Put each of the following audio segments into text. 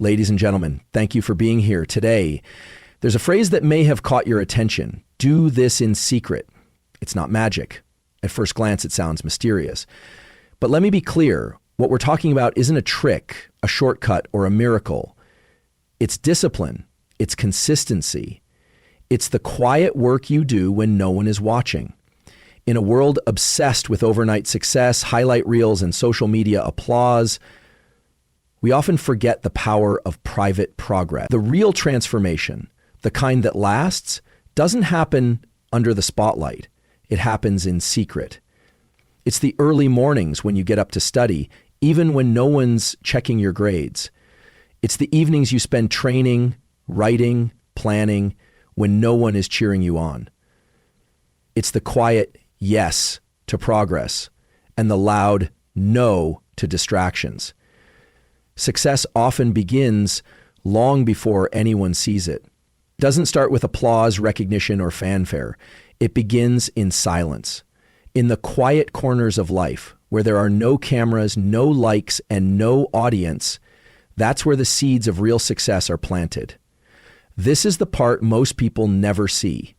Ladies and gentlemen, thank you for being here today. There's a phrase that may have caught your attention. Do this in secret. It's not magic. At first glance, it sounds mysterious. But let me be clear. What we're talking about isn't a trick, a shortcut, or a miracle. It's discipline. It's consistency. It's the quiet work you do when no one is watching. In a world obsessed with overnight success, highlight reels, and social media applause, we often forget the power of private progress. The real transformation, the kind that lasts, doesn't happen under the spotlight. It happens in secret. It's the early mornings when you get up to study, even when no one's checking your grades. It's the evenings you spend training, writing, planning, when no one is cheering you on. It's the quiet yes to progress and the loud no to distractions. Success often begins long before anyone sees it. It doesn't start with applause, recognition, or fanfare. It begins in silence, in the quiet corners of life, where there are no cameras, no likes, and no audience. That's where the seeds of real success are planted. This is the part most people never see.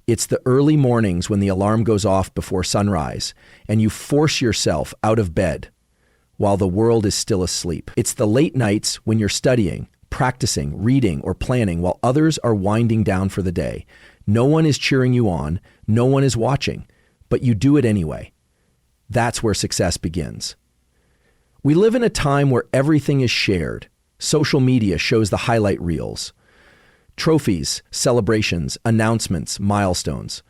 It's the early mornings when the alarm goes off before sunrise, and you force yourself out of bed while the world is still asleep. It's the late nights when you're studying, practicing, reading, or planning while others are winding down for the day. No one is cheering you on, no one is watching, but you do it anyway. That's where success begins. We live in a time where everything is shared. Social media shows the highlight reels, trophies, celebrations, announcements, milestones.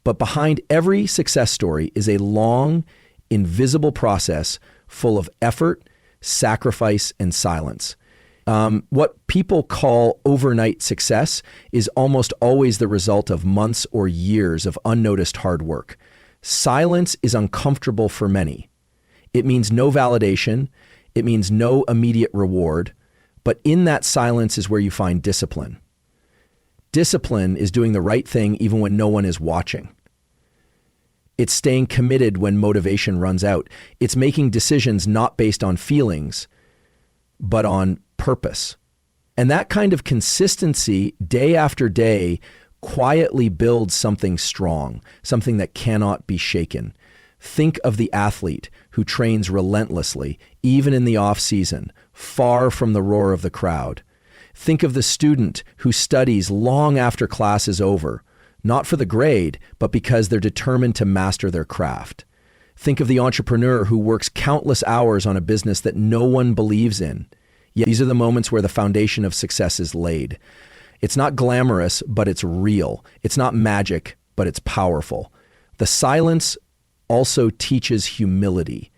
But behind every success story is a long, invisible process full of effort, sacrifice, and silence. What people call overnight success is almost always the result of months or years of unnoticed hard work. Silence is uncomfortable for many. It means no validation. It means no immediate reward. But in that silence is where you find discipline. Discipline is doing the right thing even when no one is watching. It's staying committed when motivation runs out. It's making decisions not based on feelings, but on purpose. And that kind of consistency, day after day, quietly builds something strong, something that cannot be shaken. Think of the athlete who trains relentlessly, even in the off-season, far from the roar of the crowd. Think of the student who studies long after class is over, not for the grade, but because they're determined to master their craft. Think of the entrepreneur who works countless hours on a business that no one believes in. Yet these are the moments where the foundation of success is laid. It's not glamorous, but it's real. It's not magic, but it's powerful. The silence also teaches humility.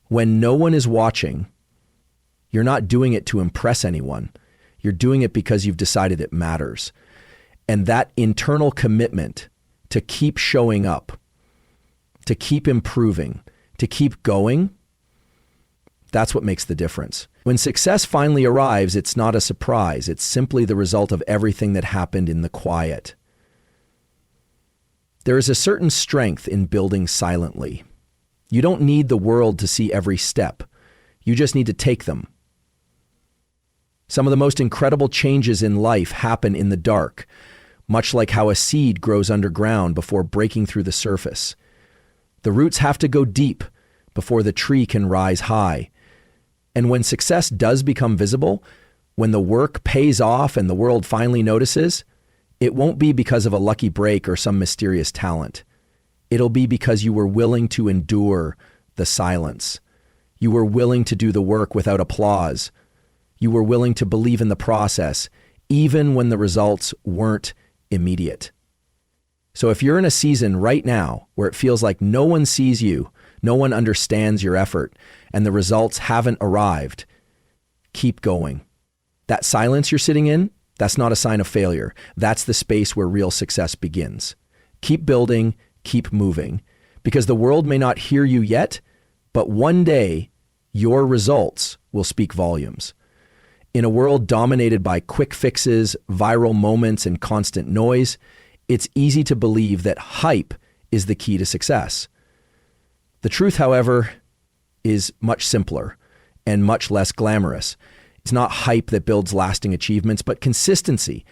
When no one is watching, you're not doing it to impress anyone. You're doing it because you've decided it matters. And that internal commitment to keep showing up, to keep improving, to keep going, that's what makes the difference. When success finally arrives, it's not a surprise. It's simply the result of everything that happened in the quiet. There is a certain strength in building silently. You don't need the world to see every step. You just need to take them. Some of the most incredible changes in life happen in the dark, much like how a seed grows underground before breaking through the surface. The roots have to go deep before the tree can rise high. And when success does become visible, when the work pays off and the world finally notices, it won't be because of a lucky break or some mysterious talent. It'll be because you were willing to endure the silence. You were willing to do the work without applause. You were willing to believe in the process, even when the results weren't immediate. So if you're in a season right now where it feels like no one sees you, no one understands your effort, and the results haven't arrived, keep going. That silence you're sitting in, that's not a sign of failure. That's the space where real success begins. Keep building, keep moving, because the world may not hear you yet, but one day your results will speak volumes. In a world dominated by quick fixes, viral moments, and constant noise, it's easy to believe that hype is the key to success. The truth, however, is much simpler and much less glamorous. It's not hype that builds lasting achievements, but consistency.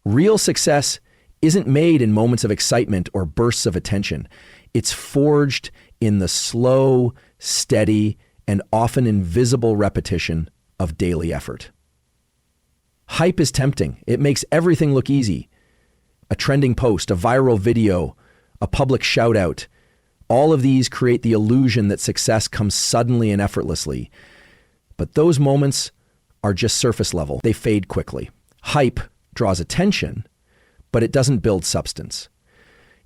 Real success isn't made in moments of excitement or bursts of attention. It's forged in the slow, steady, and often invisible repetition of daily effort. Hype is tempting. It makes everything look easy. A trending post, a viral video, a public shout out. All of these create the illusion that success comes suddenly and effortlessly. But those moments are just surface level. They fade quickly. Hype draws attention, but it doesn't build substance.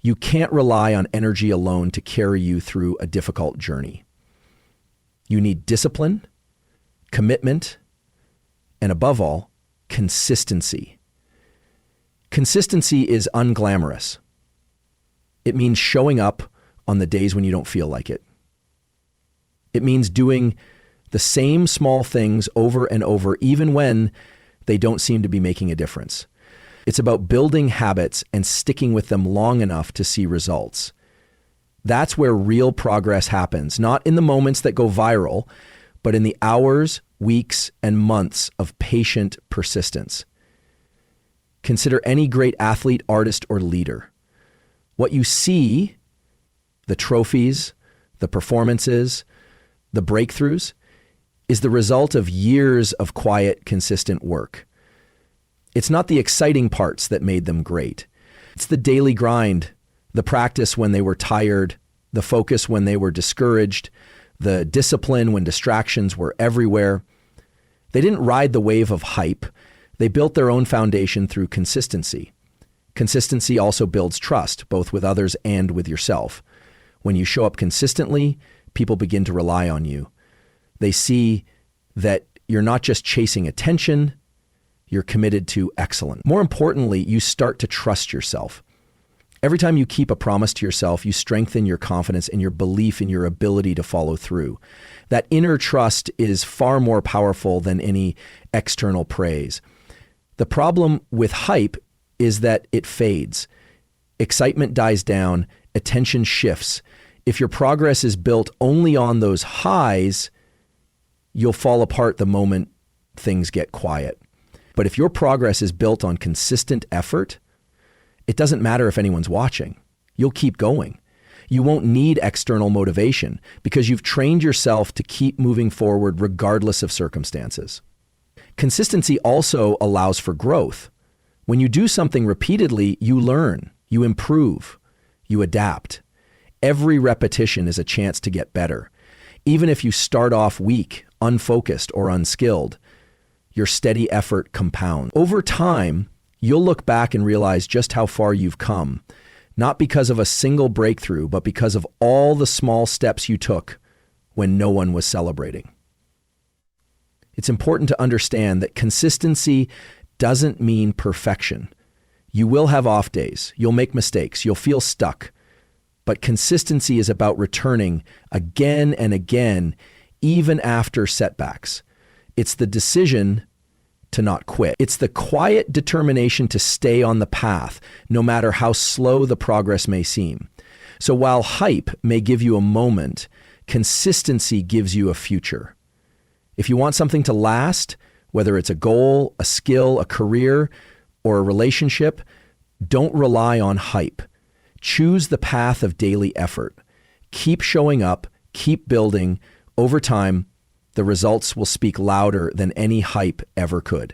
You can't rely on energy alone to carry you through a difficult journey. You need discipline, commitment, and above all, consistency. Consistency is unglamorous. It means showing up on the days when you don't feel like it. It means doing the same small things over and over, even when they don't seem to be making a difference. It's about building habits and sticking with them long enough to see results. That's where real progress happens, not in the moments that go viral, but in the hours, weeks, and months of patient persistence. Consider any great athlete, artist, or leader. What you see, the trophies, the performances, the breakthroughs, is the result of years of quiet, consistent work. It's not the exciting parts that made them great. It's the daily grind, the practice when they were tired, the focus when they were discouraged, the discipline when distractions were everywhere. They didn't ride the wave of hype. They built their own foundation through consistency. Consistency also builds trust, both with others and with yourself. When you show up consistently, people begin to rely on you. They see that you're not just chasing attention, you're committed to excellence. More importantly, you start to trust yourself. Every time you keep a promise to yourself, you strengthen your confidence and your belief in your ability to follow through. That inner trust is far more powerful than any external praise. The problem with hype is that it fades. Excitement dies down, attention shifts. If your progress is built only on those highs, you'll fall apart the moment things get quiet. But if your progress is built on consistent effort, it doesn't matter if anyone's watching. You'll keep going. You won't need external motivation because you've trained yourself to keep moving forward regardless of circumstances. Consistency also allows for growth. When you do something repeatedly, you learn, you improve, you adapt. Every repetition is a chance to get better. Even if you start off weak, unfocused, or unskilled, your steady effort compounds. Over time, you'll look back and realize just how far you've come, not because of a single breakthrough, but because of all the small steps you took when no one was celebrating. It's important to understand that consistency doesn't mean perfection. You will have off days, you'll make mistakes, you'll feel stuck, but consistency is about returning again and again, even after setbacks. It's the decision to not quit. It's the quiet determination to stay on the path, no matter how slow the progress may seem. So while hype may give you a moment, consistency gives you a future. If you want something to last, whether it's a goal, a skill, a career, or a relationship, don't rely on hype. Choose the path of daily effort. Keep showing up, keep building. Over time, the results will speak louder than any hype ever could.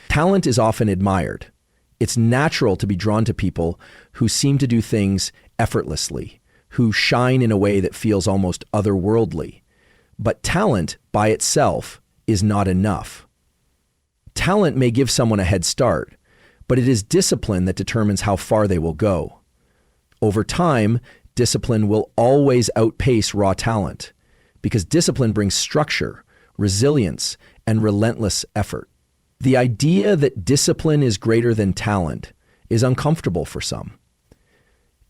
Talent is often admired. It's natural to be drawn to people who seem to do things effortlessly, who shine in a way that feels almost otherworldly. But talent by itself is not enough. Talent may give someone a head start, but it is discipline that determines how far they will go. Over time, discipline will always outpace raw talent, because discipline brings structure, resilience, and relentless effort. The idea that discipline is greater than talent is uncomfortable for some.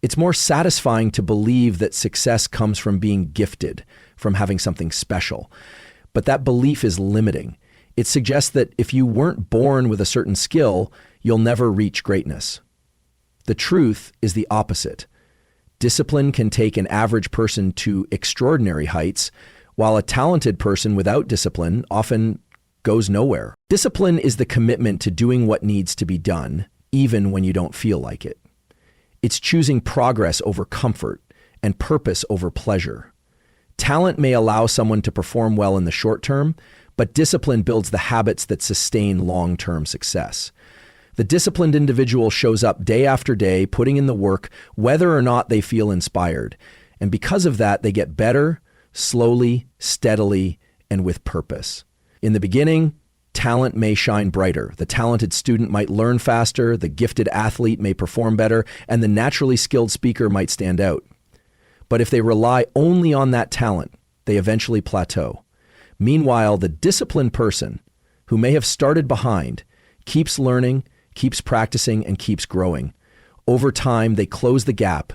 It's more satisfying to believe that success comes from being gifted, from having something special. But that belief is limiting. It suggests that if you weren't born with a certain skill, you'll never reach greatness. The truth is the opposite. Discipline can take an average person to extraordinary heights, while a talented person without discipline often goes nowhere. Discipline is the commitment to doing what needs to be done, even when you don't feel like it. It's choosing progress over comfort and purpose over pleasure. Talent may allow someone to perform well in the short term, but discipline builds the habits that sustain long-term success. The disciplined individual shows up day after day, putting in the work, whether or not they feel inspired. And because of that, they get better, slowly, steadily, and with purpose. In the beginning, talent may shine brighter. The talented student might learn faster, the gifted athlete may perform better, and the naturally skilled speaker might stand out. But if they rely only on that talent, they eventually plateau. Meanwhile, the disciplined person, who may have started behind, keeps learning, keeps practicing, and keeps growing. Over time, they close the gap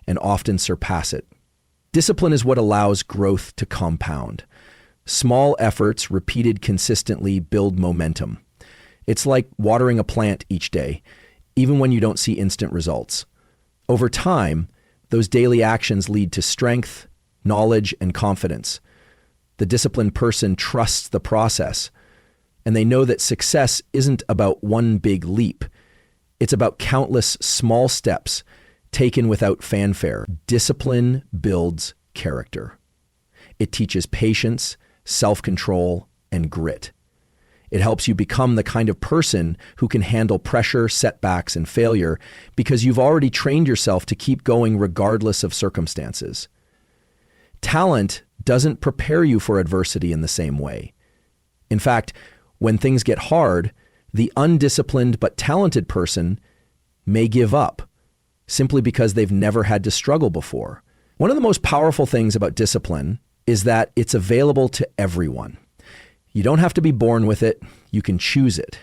and often surpass it. Discipline is what allows growth to compound. Small efforts, repeated consistently, build momentum. It's like watering a plant each day, even when you don't see instant results. Over time, those daily actions lead to strength, knowledge, and confidence. The disciplined person trusts the process, and they know that success isn't about one big leap. It's about countless small steps taken without fanfare. Discipline builds character. It teaches patience, self-control, and grit. It helps you become the kind of person who can handle pressure, setbacks, and failure because you've already trained yourself to keep going regardless of circumstances. Talent doesn't prepare you for adversity in the same way. In fact, when things get hard, the undisciplined but talented person may give up simply because they've never had to struggle before. One of the most powerful things about discipline is that it's available to everyone. You don't have to be born with it. You can choose it.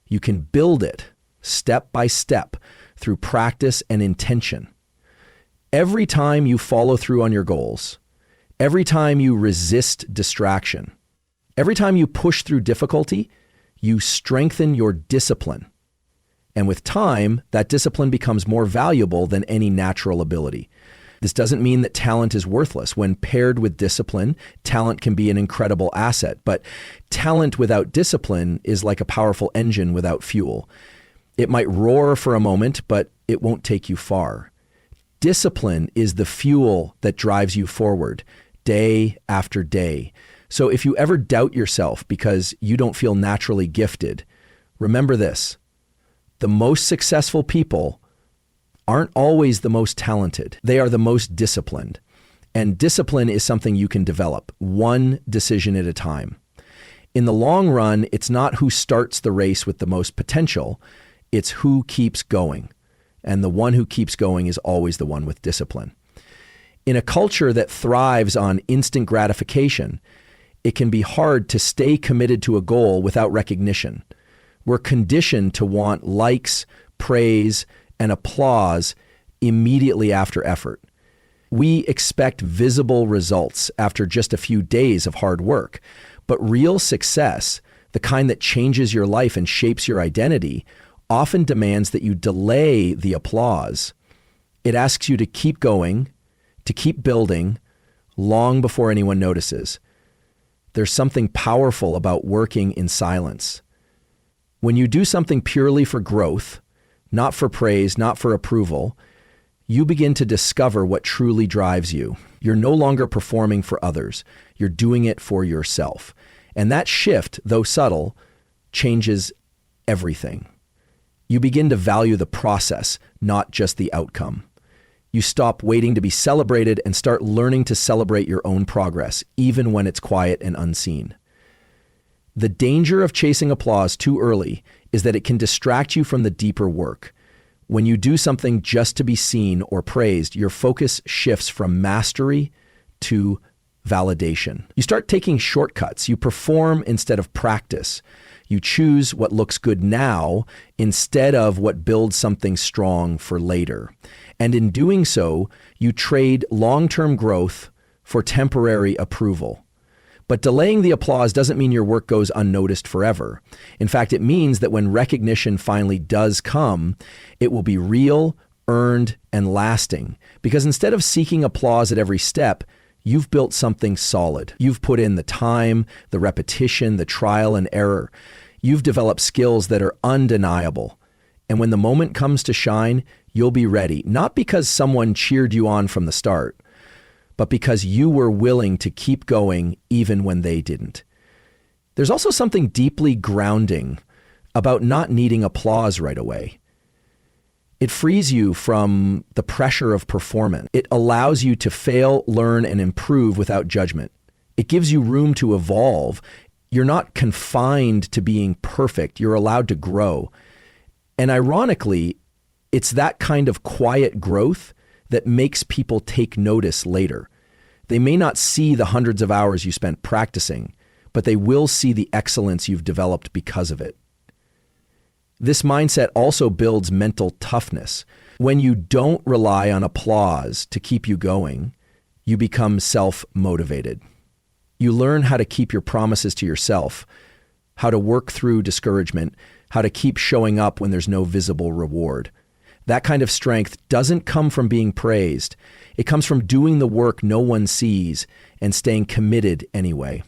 You can build it step by step through practice and intention. Every time you follow through on your goals, every time you resist distraction, every time you push through difficulty, you strengthen your discipline. And with time, that discipline becomes more valuable than any natural ability. This doesn't mean that talent is worthless. When paired with discipline, talent can be an incredible asset. But talent without discipline is like a powerful engine without fuel. It might roar for a moment, but it won't take you far. Discipline is the fuel that drives you forward day after day. So if you ever doubt yourself because you don't feel naturally gifted, remember this: the most successful people aren't always the most talented. They are the most disciplined. And discipline is something you can develop, one decision at a time. In the long run, it's not who starts the race with the most potential, it's who keeps going. And the one who keeps going is always the one with discipline. In a culture that thrives on instant gratification, it can be hard to stay committed to a goal without recognition. We're conditioned to want likes, praise, and applause immediately after effort. We expect visible results after just a few days of hard work. But real success, the kind that changes your life and shapes your identity, often demands that you delay the applause. It asks you to keep going, to keep building, long before anyone notices. There's something powerful about working in silence. When you do something purely for growth, not for praise, not for approval, you begin to discover what truly drives you. You're no longer performing for others. You're doing it for yourself. And that shift, though subtle, changes everything. You begin to value the process, not just the outcome. You stop waiting to be celebrated and start learning to celebrate your own progress, even when it's quiet and unseen. The danger of chasing applause too early is that it can distract you from the deeper work. When you do something just to be seen or praised, your focus shifts from mastery to validation. You start taking shortcuts. You perform instead of practice. You choose what looks good now instead of what builds something strong for later. And in doing so, you trade long-term growth for temporary approval. But delaying the applause doesn't mean your work goes unnoticed forever. In fact, it means that when recognition finally does come, it will be real, earned, and lasting. Because instead of seeking applause at every step, you've built something solid. You've put in the time, the repetition, the trial and error. You've developed skills that are undeniable. And when the moment comes to shine, you'll be ready, not because someone cheered you on from the start, but because you were willing to keep going even when they didn't. There's also something deeply grounding about not needing applause right away. It frees you from the pressure of performance. It allows you to fail, learn, and improve without judgment. It gives you room to evolve. You're not confined to being perfect. You're allowed to grow. And ironically, it's that kind of quiet growth that makes people take notice later. They may not see the hundreds of hours you spent practicing, but they will see the excellence you've developed because of it. This mindset also builds mental toughness. When you don't rely on applause to keep you going, you become self-motivated. You learn how to keep your promises to yourself, how to work through discouragement, how to keep showing up when there's no visible reward. That kind of strength doesn't come from being praised. It comes from doing the work no one sees and staying committed anyway.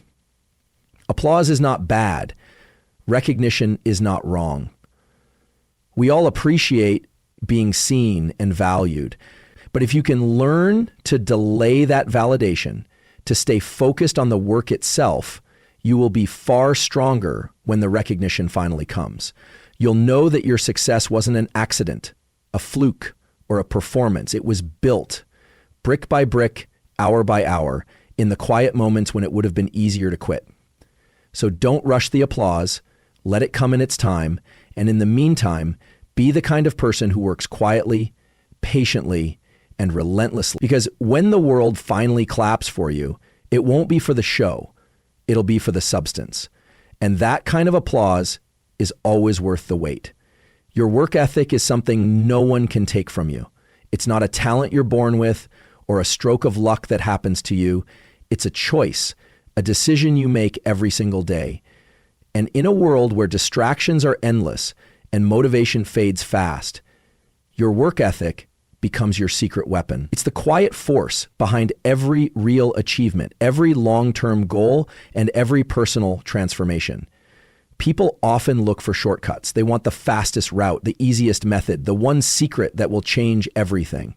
Applause is not bad. Recognition is not wrong. We all appreciate being seen and valued. But if you can learn to delay that validation, to stay focused on the work itself, you will be far stronger when the recognition finally comes. You'll know that your success wasn't an accident, a fluke, or a performance. It was built brick by brick, hour by hour, in the quiet moments when it would have been easier to quit. So don't rush the applause. Let it come in its time. And in the meantime, be the kind of person who works quietly, patiently, and relentlessly. Because when the world finally claps for you, it won't be for the show. It'll be for the substance. And that kind of applause is always worth the wait. Your work ethic is something no one can take from you. It's not a talent you're born with or a stroke of luck that happens to you. It's a choice, a decision you make every single day. And in a world where distractions are endless and motivation fades fast, your work ethic becomes your secret weapon. It's the quiet force behind every real achievement, every long-term goal, and every personal transformation. People often look for shortcuts. They want the fastest route, the easiest method, the one secret that will change everything.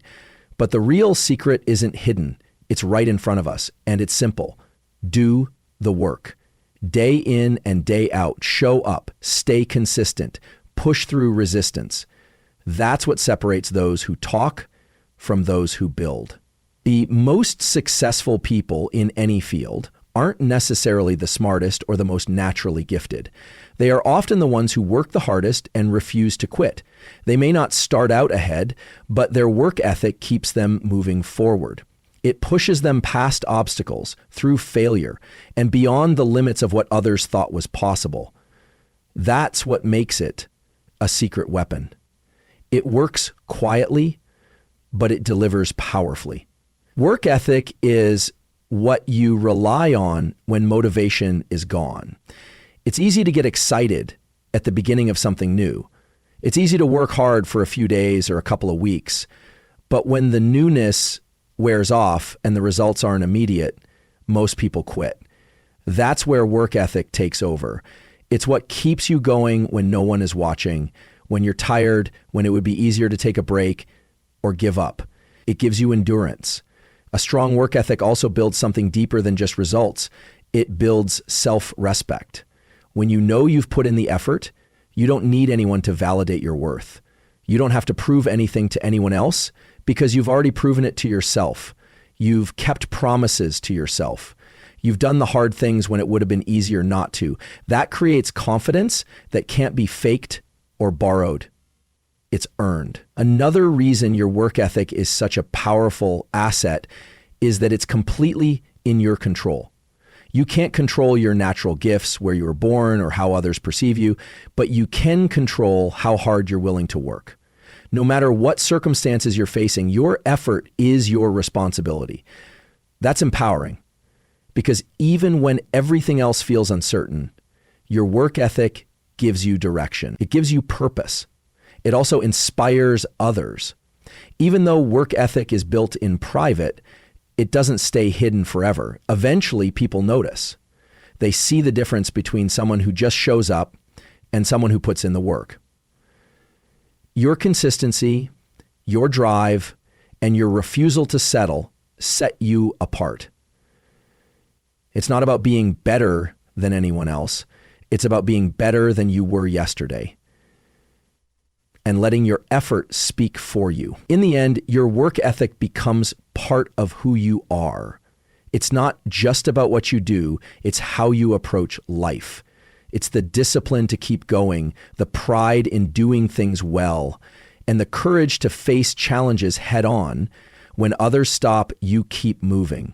But the real secret isn't hidden. It's right in front of us, and it's simple. Do the work. Day in and day out, show up, stay consistent, push through resistance. That's what separates those who talk from those who build. The most successful people in any field aren't necessarily the smartest or the most naturally gifted. They are often the ones who work the hardest and refuse to quit. They may not start out ahead, but their work ethic keeps them moving forward. It pushes them past obstacles, through failure, and beyond the limits of what others thought was possible. That's what makes it a secret weapon. It works quietly, but it delivers powerfully. Work ethic is what you rely on when motivation is gone. It's easy to get excited at the beginning of something new. It's easy to work hard for a few days or a couple of weeks, but when the newness wears off and the results aren't immediate, most people quit. That's where work ethic takes over. It's what keeps you going when no one is watching, when you're tired, when it would be easier to take a break or give up. It gives you endurance. A strong work ethic also builds something deeper than just results. It builds self-respect. When you know you've put in the effort, you don't need anyone to validate your worth. You don't have to prove anything to anyone else because you've already proven it to yourself. You've kept promises to yourself. You've done the hard things when it would have been easier not to. That creates confidence that can't be faked or borrowed. It's earned. Another reason your work ethic is such a powerful asset is that it's completely in your control. You can't control your natural gifts, where you were born or how others perceive you, but you can control how hard you're willing to work. No matter what circumstances you're facing, your effort is your responsibility. That's empowering because even when everything else feels uncertain, your work ethic gives you direction. It gives you purpose. It also inspires others. Even though work ethic is built in private, it doesn't stay hidden forever. Eventually, people notice. They see the difference between someone who just shows up and someone who puts in the work. Your consistency, your drive, and your refusal to settle set you apart. It's not about being better than anyone else. It's about being better than you were yesterday and letting your effort speak for you. In the end, your work ethic becomes part of who you are. It's not just about what you do, it's how you approach life. It's the discipline to keep going, the pride in doing things well, and the courage to face challenges head on. When others stop, you keep moving.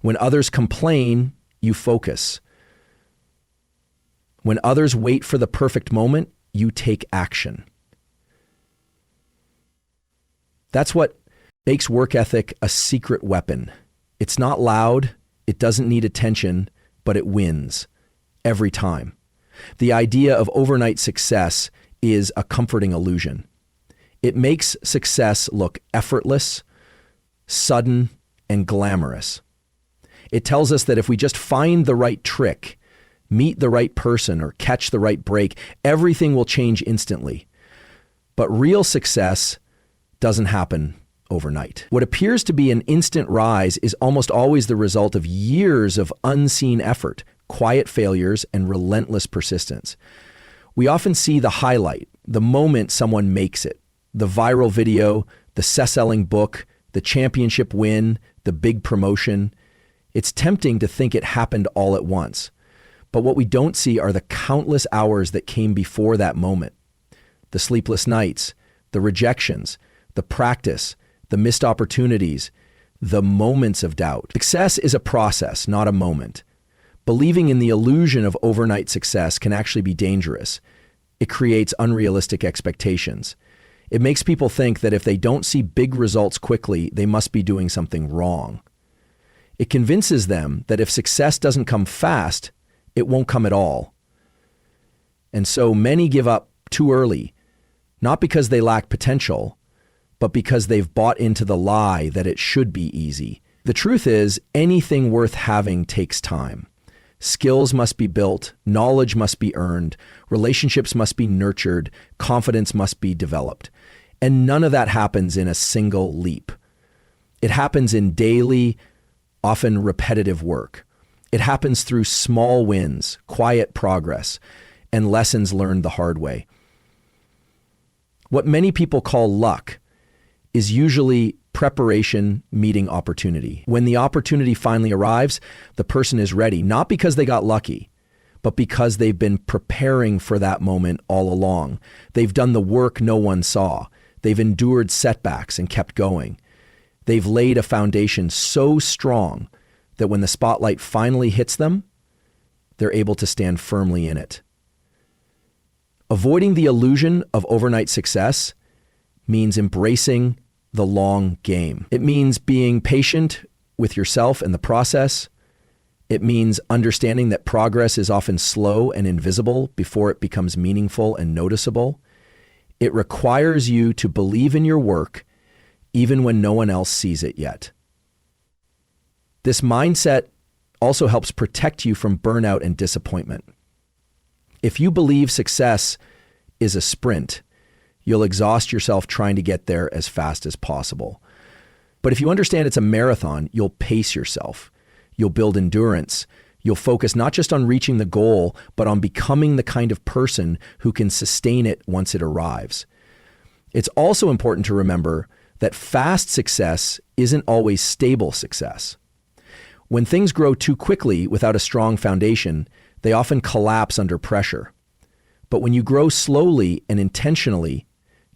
When others complain, you focus. When others wait for the perfect moment, you take action. That's what makes work ethic a secret weapon. It's not loud, it doesn't need attention, but it wins every time. The idea of overnight success is a comforting illusion. It makes success look effortless, sudden, and glamorous. It tells us that if we just find the right trick, meet the right person, or catch the right break, everything will change instantly. But real success doesn't happen overnight. What appears to be an instant rise is almost always the result of years of unseen effort, quiet failures, and relentless persistence. We often see the highlight, the moment someone makes it, the viral video, the best-selling book, the championship win, the big promotion. It's tempting to think it happened all at once. But what we don't see are the countless hours that came before that moment. The sleepless nights, the rejections, the practice, the missed opportunities, the moments of doubt. Success is a process, not a moment. Believing in the illusion of overnight success can actually be dangerous. It creates unrealistic expectations. It makes people think that if they don't see big results quickly, they must be doing something wrong. It convinces them that if success doesn't come fast, it won't come at all. And so many give up too early, not because they lack potential, but because they've bought into the lie that it should be easy. The truth is, anything worth having takes time. Skills must be built, knowledge must be earned, relationships must be nurtured, confidence must be developed. And none of that happens in a single leap. It happens in daily, often repetitive work. It happens through small wins, quiet progress, and lessons learned the hard way. What many people call luck is usually preparation meeting opportunity. When the opportunity finally arrives, the person is ready, not because they got lucky, but because they've been preparing for that moment all along. They've done the work no one saw. They've endured setbacks and kept going. They've laid a foundation so strong that when the spotlight finally hits them, they're able to stand firmly in it. Avoiding the illusion of overnight success means embracing the long game. It means being patient with yourself and the process. It means understanding that progress is often slow and invisible before it becomes meaningful and noticeable. It requires you to believe in your work even when no one else sees it yet. This mindset also helps protect you from burnout and disappointment. If you believe success is a sprint, you'll exhaust yourself trying to get there as fast as possible. But if you understand it's a marathon, you'll pace yourself. You'll build endurance. You'll focus not just on reaching the goal, but on becoming the kind of person who can sustain it once it arrives. It's also important to remember that fast success isn't always stable success. When things grow too quickly without a strong foundation, they often collapse under pressure. But when you grow slowly and intentionally,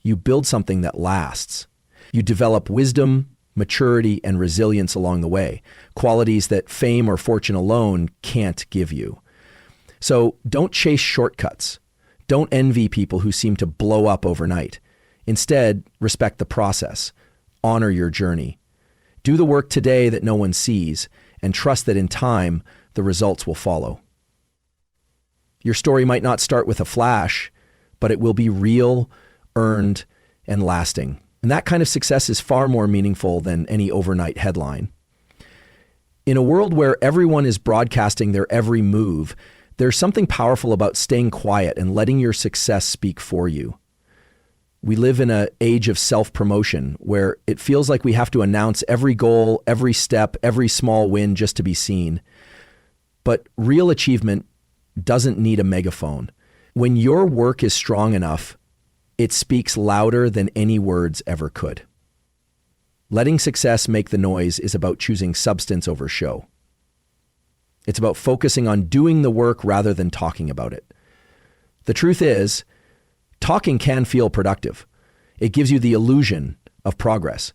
you build something that lasts. You develop wisdom, maturity, and resilience along the way, qualities that fame or fortune alone can't give you. So don't chase shortcuts. Don't envy people who seem to blow up overnight. Instead, respect the process. Honor your journey. Do the work today that no one sees, and trust that in time, the results will follow. Your story might not start with a flash, but it will be real, earned, and lasting. And that kind of success is far more meaningful than any overnight headline. In a world where everyone is broadcasting their every move, there's something powerful about staying quiet and letting your success speak for you. We live in an age of self-promotion where it feels like we have to announce every goal, every step, every small win just to be seen. But real achievement doesn't need a megaphone. When your work is strong enough, it speaks louder than any words ever could. Letting success make the noise is about choosing substance over show. It's about focusing on doing the work rather than talking about it. The truth is, talking can feel productive. It gives you the illusion of progress.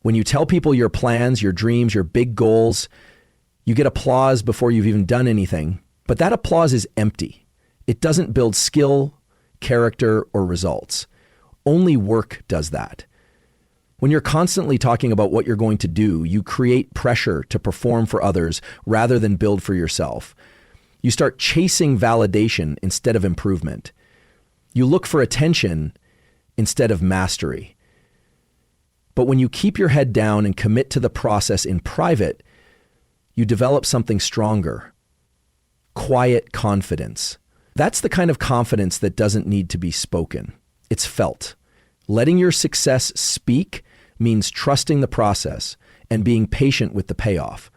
When you tell people your plans, your dreams, your big goals, you get applause before you've even done anything, but that applause is empty. It doesn't build skill, character, or results. Only work does that. When you're constantly talking about what you're going to do, you create pressure to perform for others rather than build for yourself. You start chasing validation instead of improvement. You look for attention instead of mastery. But when you keep your head down and commit to the process in private, you develop something stronger. Quiet confidence. That's the kind of confidence that doesn't need to be spoken. It's felt. Letting your success speak means trusting the process and being patient with the payoff.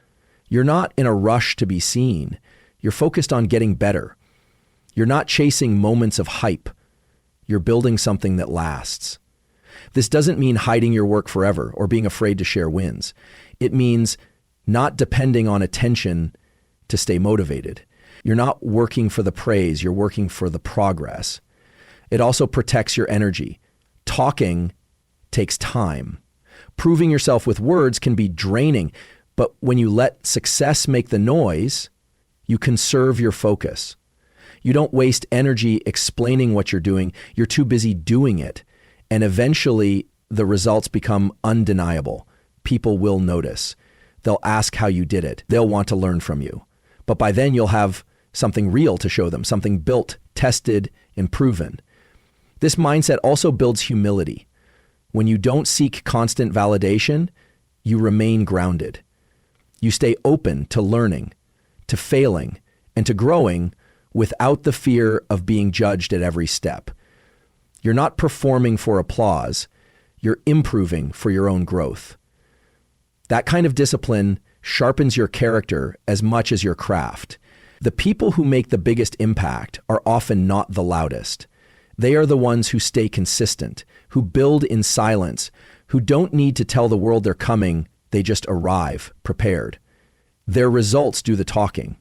You're not in a rush to be seen. You're focused on getting better. You're not chasing moments of hype. You're building something that lasts. This doesn't mean hiding your work forever or being afraid to share wins. It means not depending on attention to stay motivated. You're not working for the praise, you're working for the progress. It also protects your energy. Talking takes time. Proving yourself with words can be draining, but when you let success make the noise, you conserve your focus. You don't waste energy explaining what you're doing. You're too busy doing it. And eventually, the results become undeniable. People will notice. They'll ask how you did it. They'll want to learn from you. But by then, you'll have something real to show them, something built, tested, and proven. This mindset also builds humility. When you don't seek constant validation, you remain grounded. You stay open to learning, to failing, and to growing without the fear of being judged at every step. You're not performing for applause. You're improving for your own growth. That kind of discipline sharpens your character as much as your craft. The people who make the biggest impact are often not the loudest. They are the ones who stay consistent, who build in silence, who don't need to tell the world they're coming, they just arrive, prepared. Their results do the talking.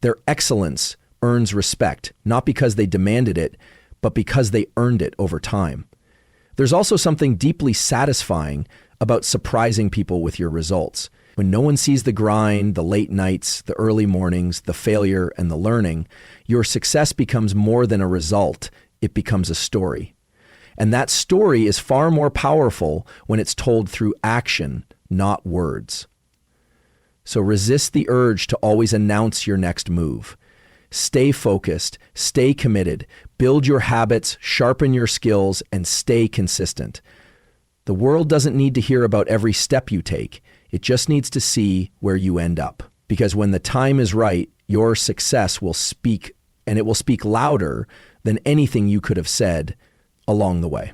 Their excellence earns respect, not because they demanded it, but because they earned it over time. There's also something deeply satisfying about surprising people with your results. When no one sees the grind, the late nights, the early mornings, the failure, and the learning, your success becomes more than a result. It becomes a story. And that story is far more powerful when it's told through action, not words. So resist the urge to always announce your next move. Stay focused, stay committed, build your habits, sharpen your skills, and stay consistent. The world doesn't need to hear about every step you take. It just needs to see where you end up. Because when the time is right, your success will speak, and it will speak louder than anything you could have said along the way.